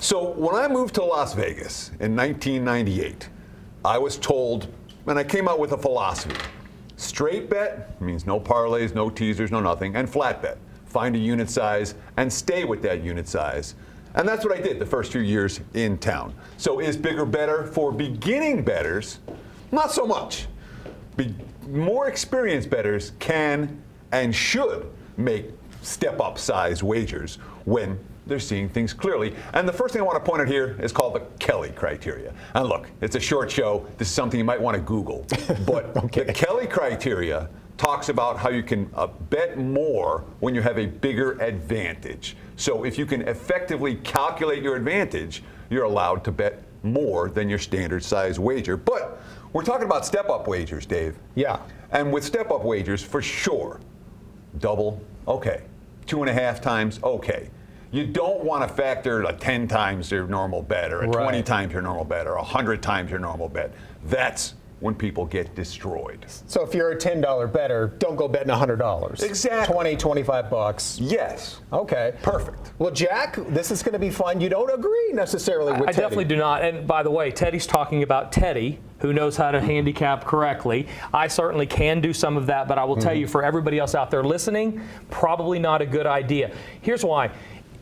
So when I moved to Las Vegas in 1998, I was told, and I came out with a philosophy. Straight bet means no parlays, no teasers, no nothing, and flat bet. Find a unit size and stay with that unit size. And that's what I did the first few years in town. So is bigger better for beginning bettors? Not so much. More experienced bettors can and should make step-up size wagers when they're seeing things clearly. And the first thing I want to point out here is called the Kelly criteria. And look, it's a short show. This is something you might want to Google. But okay. The Kelly criteria talks about how you can bet more when you have a bigger advantage. So if you can effectively calculate your advantage, you're allowed to bet more than your standard size wager. But we're talking about step-up wagers, Dave. Yeah. And with step-up wagers, for sure, double, okay. 2.5 times, okay. You don't want to factor 10 times your normal bet or 20 times your normal bet or 100 times your normal bet. That's when people get destroyed. So if you're a $10 bettor, don't go betting $100. Exactly. 20, 25 bucks. Yes. Okay. Perfect. Well, Jack, this is going to be fun. You don't agree necessarily with Teddy. I definitely do not. And by the way, Teddy's talking about Teddy, who knows how to handicap correctly. I certainly can do some of that, but I will tell you, for everybody else out there listening, probably not a good idea. Here's why.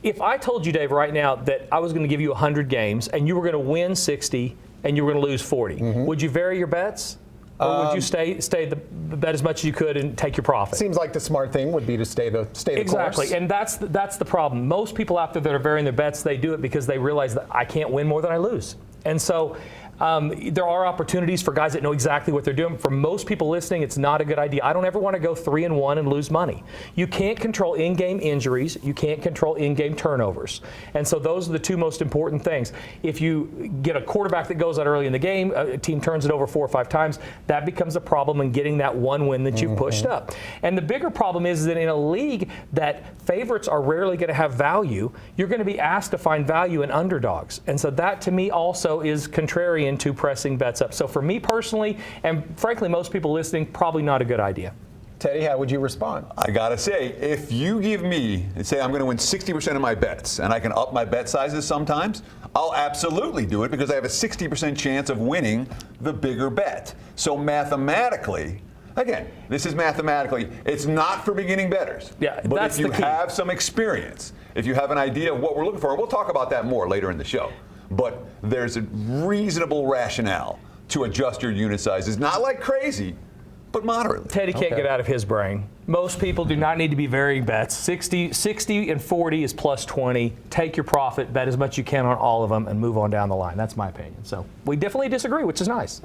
If I told you, Dave, right now that I was going to give you 100 games and you were going to win 60 and you were going to lose 40, would you vary your bets? Or would you stay the bet as much as you could and take your profit? Seems like the smart thing would be to stay the exactly, course. And that's the problem. Most people out there that are varying their bets, they do it because they realize that I can't win more than I lose. And so there are opportunities for guys that know exactly what they're doing. For most people listening, it's not a good idea. I don't ever want to go 3-1 and lose money. You can't control in-game injuries. You can't control in-game turnovers. And so those are the two most important things. If you get a quarterback that goes out early in the game, a team turns it over 4 or 5 times, that becomes a problem in getting that one win that you've pushed up. And the bigger problem is that in a league that favorites are rarely going to have value, you're going to be asked to find value in underdogs. And so that, to me, also is contrarian to pressing bets up. So for me personally, and frankly most people listening, probably not a good idea. Teddy, how would you respond? I gotta say, if you give me and say I'm going to win 60% of my bets and I can up my bet sizes sometimes, I'll absolutely do it because I have a 60% chance of winning the bigger bet. So mathematically, again, this is mathematically, it's not for beginning bettors. Yeah, but that's if you the key. have some experience, if you have an idea of what we're looking for, we'll talk about that more later in the show. But there's a reasonable rationale to adjust your unit sizes, not like crazy, but moderately. Teddy can't get out of his brain. Most people do not need to be varying bets. 60 and 40 is plus 20. Take your profit, bet as much as you can on all of them, and move on down the line. That's my opinion. So we definitely disagree, which is nice.